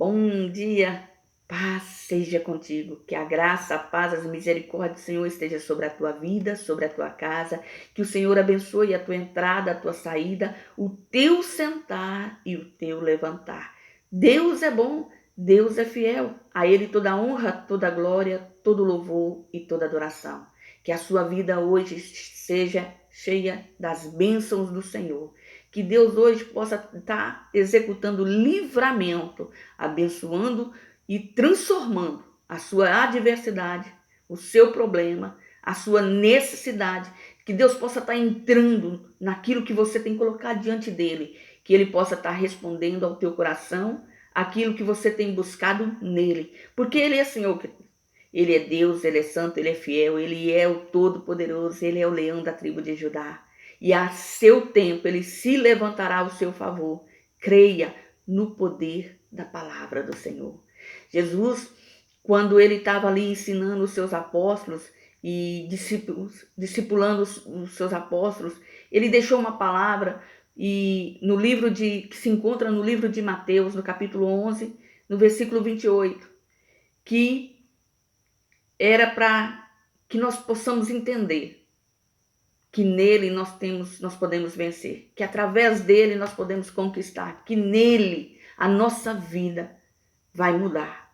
Bom dia, paz seja contigo. Que a graça, a paz, as misericórdias do Senhor esteja sobre a tua vida, sobre a tua casa. Que o Senhor abençoe a tua entrada, a tua saída, o teu sentar e o teu levantar. Deus é bom, Deus é fiel. A Ele toda honra, toda glória, todo louvor e toda adoração. Que a sua vida hoje seja cheia das bênçãos do Senhor. Que Deus hoje possa estar executando livramento, abençoando e transformando a sua adversidade, o seu problema, a sua necessidade. Que Deus possa estar entrando naquilo que você tem colocado diante dele. Que ele possa estar respondendo ao teu coração aquilo que você tem buscado nele. Porque ele é Senhor. Ele é Deus, ele é santo, ele é fiel, ele é o Todo-Poderoso, ele é o leão da tribo de Judá. E a seu tempo ele se levantará ao seu favor. Creia no poder da palavra do Senhor. Jesus, quando ele estava ali ensinando os seus apóstolos e discipulando os seus apóstolos, ele deixou uma palavra e no livro que se encontra no livro de Mateus, no capítulo 11, no versículo 28, que era para que nós possamos entender que nele nós podemos vencer, que através dele nós podemos conquistar, que nele a nossa vida vai mudar.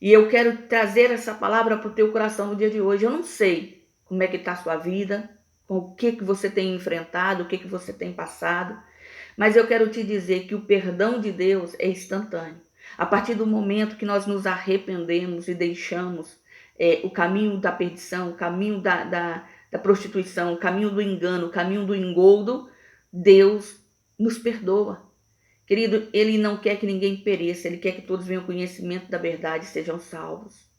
E eu quero trazer essa palavra para o teu coração no dia de hoje. Eu não sei como é que está a sua vida, com o que você tem enfrentado, o que você tem passado, mas eu quero te dizer que o perdão de Deus é instantâneo. A partir do momento que nós nos arrependemos e deixamos o caminho da perdição, o caminho da prostituição, o caminho do engano, o caminho do engoldo, Deus nos perdoa. Querido, ele não quer que ninguém pereça, ele quer que todos venham ao conhecimento da verdade e sejam salvos.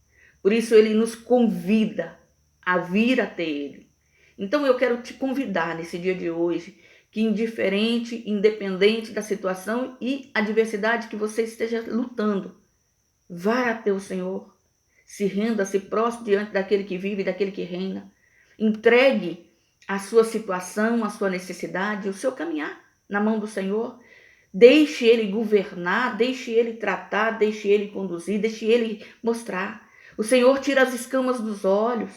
Por isso ele nos convida a vir até ele. Então eu quero te convidar nesse dia de hoje, que independente da situação e adversidade que você esteja lutando, vá até o Senhor, se renda, se prostre diante daquele que vive, daquele que reina. Entregue a sua situação, a sua necessidade, o seu caminhar na mão do Senhor. Deixe ele governar, deixe ele tratar, deixe ele conduzir, deixe ele mostrar. O Senhor tira as escamas dos olhos.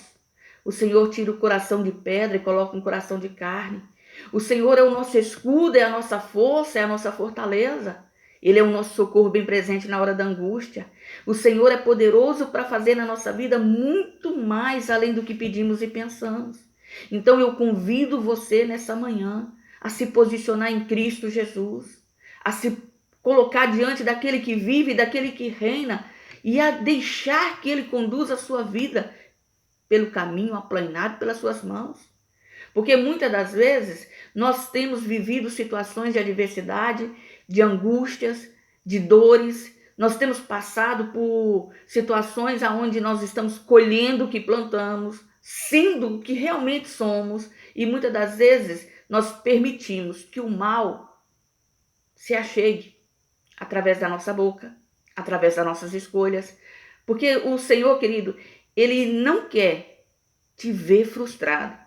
O Senhor tira o coração de pedra e coloca um coração de carne. O Senhor é o nosso escudo, é a nossa força, é a nossa fortaleza. Ele é o nosso socorro bem presente na hora da angústia. O Senhor é poderoso para fazer na nossa vida muito mais além do que pedimos e pensamos. Então eu convido você nessa manhã a se posicionar em Cristo Jesus, a se colocar diante daquele que vive, daquele que reina e a deixar que ele conduza a sua vida pelo caminho aplanado pelas suas mãos. Porque muitas das vezes nós temos vivido situações de adversidade, de angústias, de dores. Nós temos passado por situações onde nós estamos colhendo o que plantamos, sendo o que realmente somos. E muitas das vezes nós permitimos que o mal se achegue através da nossa boca, através das nossas escolhas. Porque o Senhor, querido, ele não quer te ver frustrado.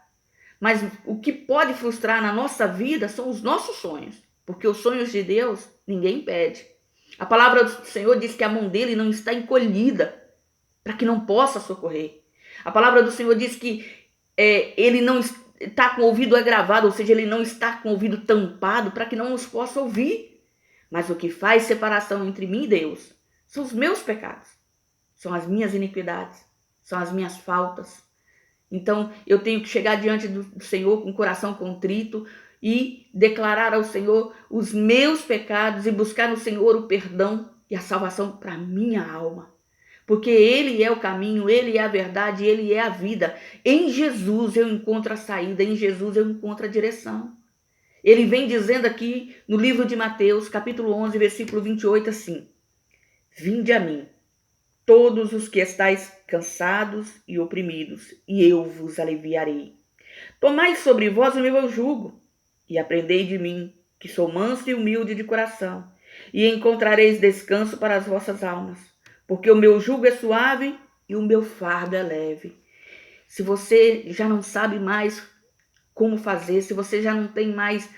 Mas o que pode frustrar na nossa vida são os nossos sonhos. Porque os sonhos de Deus, ninguém impede. A palavra do Senhor diz que a mão dele não está encolhida para que não possa socorrer. A palavra do Senhor diz que ele não está com o ouvido agravado, ou seja, ele não está com o ouvido tampado para que não nos possa ouvir. Mas o que faz separação entre mim e Deus são os meus pecados, são as minhas iniquidades, são as minhas faltas. Então, eu tenho que chegar diante do Senhor com o coração contrito e declarar ao Senhor os meus pecados e buscar no Senhor o perdão e a salvação para a minha alma. Porque Ele é o caminho, Ele é a verdade, Ele é a vida. Em Jesus eu encontro a saída, em Jesus eu encontro a direção. Ele vem dizendo aqui no livro de Mateus, capítulo 11, versículo 28, assim: Vinde a mim, todos os que estáis cansados e oprimidos, e eu vos aliviarei. Tomai sobre vós o meu jugo, e aprendei de mim, que sou manso e humilde de coração, e encontrareis descanso para as vossas almas, porque o meu jugo é suave e o meu fardo é leve. Se você já não sabe mais como fazer, se você já não tem mais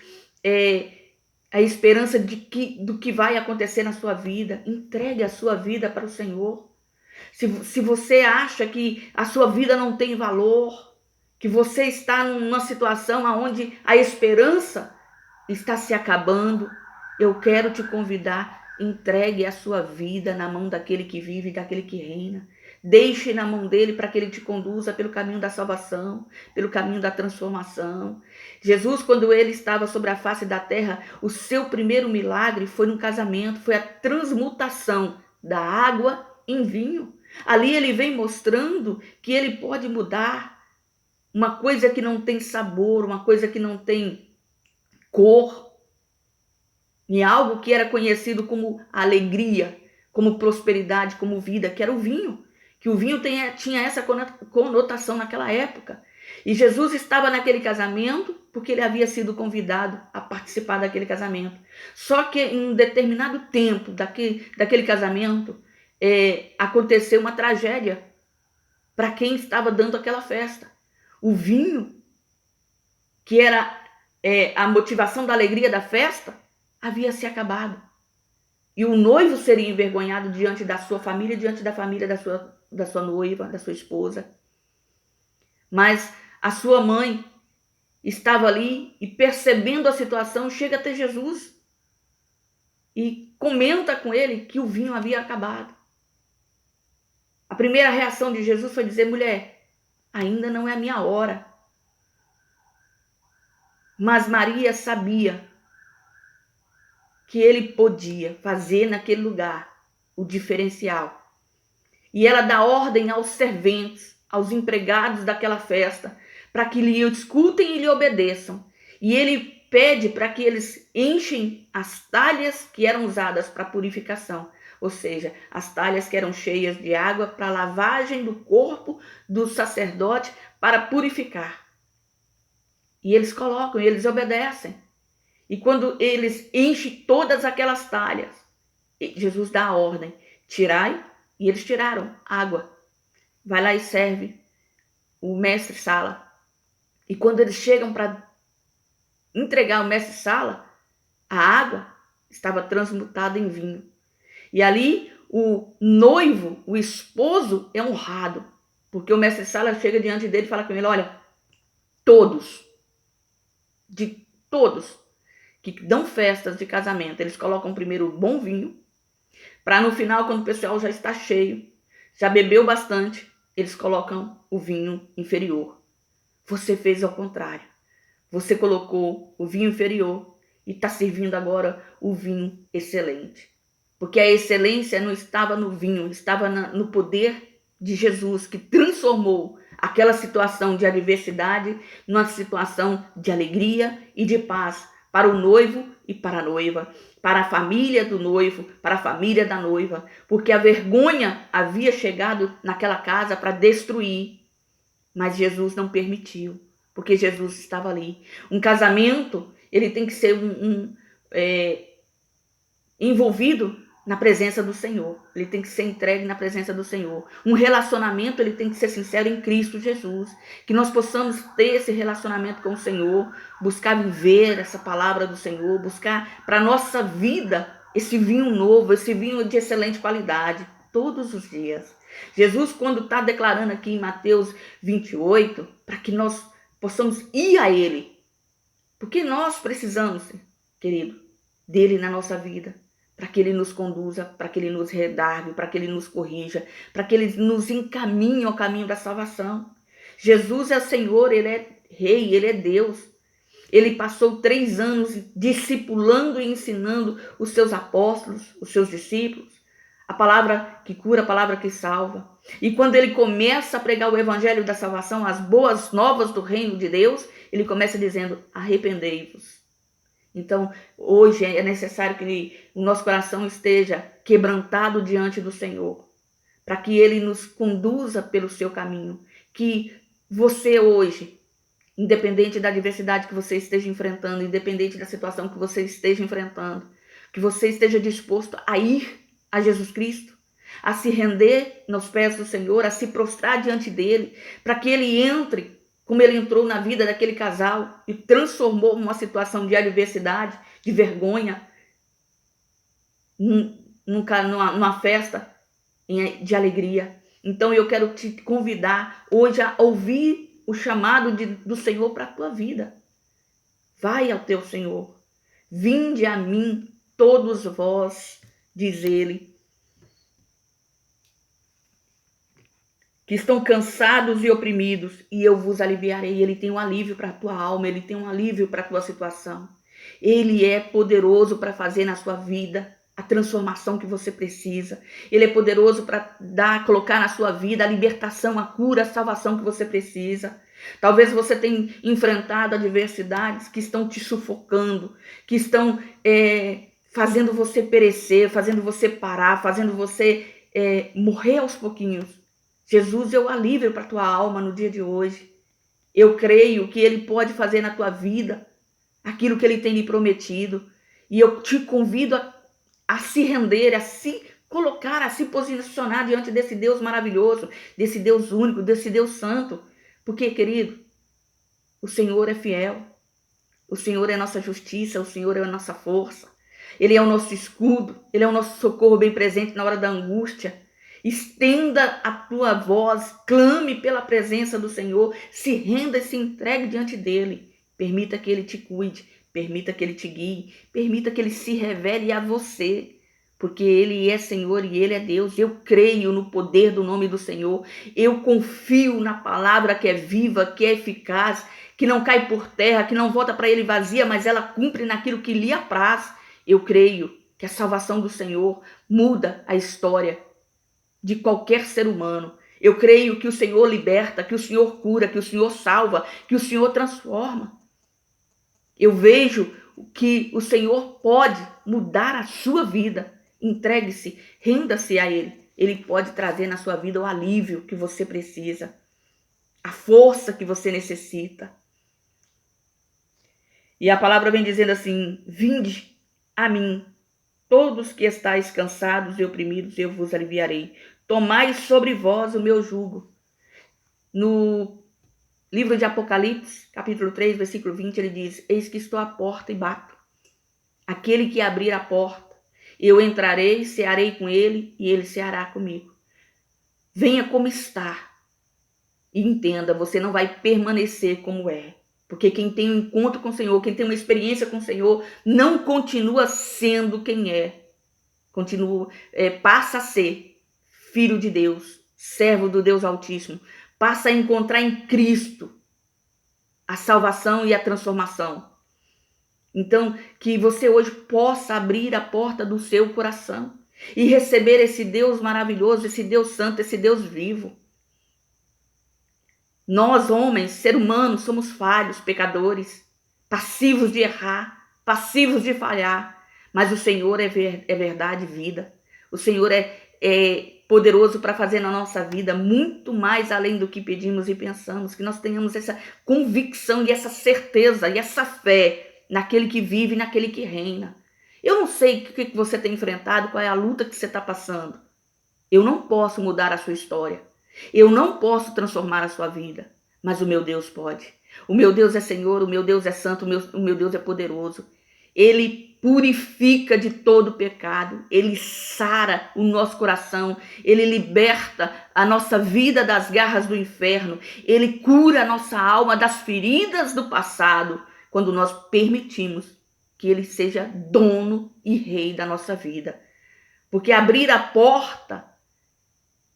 a esperança do que vai acontecer na sua vida. Entregue a sua vida para o Senhor. Se você acha que a sua vida não tem valor, que você está numa situação onde a esperança está se acabando, eu quero te convidar, entregue a sua vida na mão daquele que vive e daquele que reina. Deixe na mão dele para que ele te conduza pelo caminho da salvação, pelo caminho da transformação. Jesus, quando ele estava sobre a face da terra, o seu primeiro milagre foi no casamento, foi a transmutação da água em vinho. Ali ele vem mostrando que ele pode mudar uma coisa que não tem sabor, uma coisa que não tem cor, em algo que era conhecido como alegria, como prosperidade, como vida, que era o vinho. Que o vinho tinha essa conotação naquela época. E Jesus estava naquele casamento porque ele havia sido convidado a participar daquele casamento. Só que em um determinado tempo daquele casamento, aconteceu uma tragédia para quem estava dando aquela festa. O vinho, que era a motivação da alegria da festa, havia se acabado. E o noivo seria envergonhado diante da sua família, diante da família da sua noiva, da sua esposa. Mas a sua mãe estava ali e, percebendo a situação, chega até Jesus e comenta com ele que o vinho havia acabado. A primeira reação de Jesus foi dizer: mulher, ainda não é a minha hora. Mas Maria sabia que ele podia fazer naquele lugar o diferencial. E ela dá ordem aos serventes, aos empregados daquela festa, para que lhe escutem e lhe obedeçam. E ele pede para que eles enchem as talhas que eram usadas para purificação, ou seja, as talhas que eram cheias de água para lavagem do corpo do sacerdote para purificar. E eles colocam, e eles obedecem. E quando eles enchem todas aquelas talhas, Jesus dá a ordem: tirai, e eles tiraram água. Vai lá e serve o mestre-sala. E quando eles chegam para entregar o mestre-sala, a água estava transmutada em vinho. E ali o noivo, o esposo, é honrado, porque o mestre-sala chega diante dele e fala com ele: olha, todos que dão festas de casamento, eles colocam primeiro o bom vinho, para no final, quando o pessoal já está cheio, já bebeu bastante, eles colocam o vinho inferior. Você fez ao contrário. Você colocou o vinho inferior e está servindo agora o vinho excelente. Porque a excelência não estava no vinho, estava no poder de Jesus, que transformou aquela situação de adversidade numa situação de alegria e de paz para o noivo e para a noiva, para a família do noivo, para a família da noiva, porque a vergonha havia chegado naquela casa para destruir, mas Jesus não permitiu, porque Jesus estava ali. Um casamento, ele tem que ser envolvido na presença do Senhor, ele tem que ser entregue na presença do Senhor. Um relacionamento, ele tem que ser sincero em Cristo Jesus, que nós possamos ter esse relacionamento com o Senhor, buscar viver essa palavra do Senhor, buscar para a nossa vida esse vinho novo, esse vinho de excelente qualidade, todos os dias. Jesus, quando está declarando aqui em Mateus 28, para que nós possamos ir a Ele, porque nós precisamos, querido, dele na nossa vida, para que Ele nos conduza, para que Ele nos redargue, para que Ele nos corrija, para que Ele nos encaminhe ao caminho da salvação. Jesus é o Senhor, Ele é Rei, Ele é Deus. Ele passou 3 anos discipulando e ensinando os seus apóstolos, os seus discípulos, a palavra que cura, a palavra que salva. E quando Ele começa a pregar o evangelho da salvação, as boas novas do reino de Deus, Ele começa dizendo: arrependei-vos. Então, hoje é necessário que o nosso coração esteja quebrantado diante do Senhor, para que Ele nos conduza pelo seu caminho. Que você hoje, independente da adversidade que você esteja enfrentando, independente da situação que você esteja enfrentando, que você esteja disposto a ir a Jesus Cristo, a se render nos pés do Senhor, a se prostrar diante dEle, para que Ele entre como Ele entrou na vida daquele casal e transformou uma situação de adversidade, de vergonha, numa festa de alegria. Então eu quero te convidar hoje a ouvir o chamado do Senhor para a tua vida. Vai ao teu Senhor. Vinde a mim, todos vós, diz ele, que estão cansados e oprimidos, e eu vos aliviarei. Ele tem um alívio para a tua alma, ele tem um alívio para a tua situação. Ele é poderoso para fazer na sua vida a transformação que você precisa. Ele é poderoso para colocar na sua vida a libertação, a cura, a salvação que você precisa. Talvez você tenha enfrentado adversidades que estão te sufocando, que estão fazendo você perecer, fazendo você parar, fazendo você morrer aos pouquinhos. Jesus é o alívio para a tua alma no dia de hoje. Eu creio que Ele pode fazer na tua vida aquilo que Ele tem lhe prometido. E eu te convido a se render, a se colocar, a se posicionar diante desse Deus maravilhoso, desse Deus único, desse Deus santo. Porque, querido, o Senhor é fiel. O Senhor é nossa justiça, o Senhor é a nossa força. Ele é o nosso escudo, Ele é o nosso socorro bem presente na hora da angústia. Estenda a tua voz, clame pela presença do Senhor, se renda e se entregue diante dele. Permita que Ele te cuide, permita que Ele te guie, permita que Ele se revele a você, porque Ele é Senhor e Ele é Deus. Eu creio no poder do nome do Senhor, eu confio na palavra que é viva, que é eficaz, que não cai por terra, que não volta para Ele vazia, mas ela cumpre naquilo que lhe apraz. Eu creio que a salvação do Senhor muda a história de qualquer ser humano. Eu creio que o Senhor liberta, que o Senhor cura, que o Senhor salva, que o Senhor transforma. Eu vejo que o Senhor pode mudar a sua vida. Entregue-se, renda-se a Ele. Ele pode trazer na sua vida o alívio que você precisa, a força que você necessita. E a palavra vem dizendo assim: vinde a mim, todos que estáis cansados e oprimidos, eu vos aliviarei. Tomai sobre vós o meu jugo. No livro de Apocalipse, capítulo 3, versículo 20, ele diz: eis que estou à porta e bato. Aquele que abrir a porta, eu entrarei, cearei com ele e ele ceará comigo. Venha como está e entenda, você não vai permanecer como é. Porque quem tem um encontro com o Senhor, quem tem uma experiência com o Senhor, não continua sendo quem é. Passa a ser filho de Deus, servo do Deus Altíssimo. Passa a encontrar em Cristo a salvação e a transformação. Então, que você hoje possa abrir a porta do seu coração e receber esse Deus maravilhoso, esse Deus santo, esse Deus vivo. Nós, homens, ser humanos, somos falhos, pecadores, passivos de errar, passivos de falhar. Mas o Senhor é verdade e vida. O Senhor é poderoso para fazer na nossa vida muito mais além do que pedimos e pensamos. Que nós tenhamos essa convicção e essa certeza e essa fé naquele que vive e naquele que reina. Eu não sei o que você tem enfrentado, qual é a luta que você está passando. Eu não posso mudar a sua história. Eu não posso transformar a sua vida, mas o meu Deus pode. O meu Deus é Senhor, o meu Deus é santo, o meu Deus é poderoso. Ele purifica de todo pecado, Ele sara o nosso coração, Ele liberta a nossa vida das garras do inferno, Ele cura a nossa alma das feridas do passado, quando nós permitimos que Ele seja dono e rei da nossa vida. Porque abrir a porta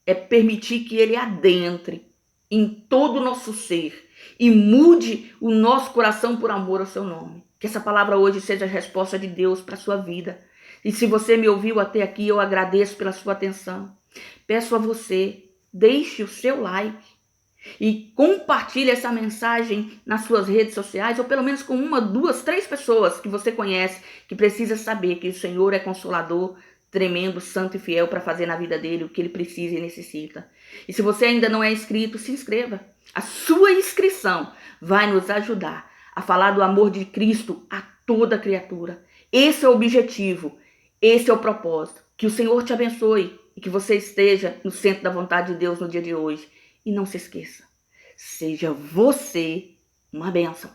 é permitir que Ele adentre em todo o nosso ser e mude o nosso coração por amor ao seu nome. Que essa palavra hoje seja a resposta de Deus para a sua vida. E se você me ouviu até aqui, eu agradeço pela sua atenção. Peço a você, deixe o seu like e compartilhe essa mensagem nas suas redes sociais, ou pelo menos com 1, 2, 3 pessoas que você conhece, que precisa saber que o Senhor é consolador, tremendo, santo e fiel para fazer na vida dele o que ele precisa e necessita. E se você ainda não é inscrito, se inscreva. A sua inscrição vai nos ajudar a falar do amor de Cristo a toda criatura. Esse é o objetivo, esse é o propósito. Que o Senhor te abençoe e que você esteja no centro da vontade de Deus no dia de hoje. E não se esqueça, seja você uma bênção.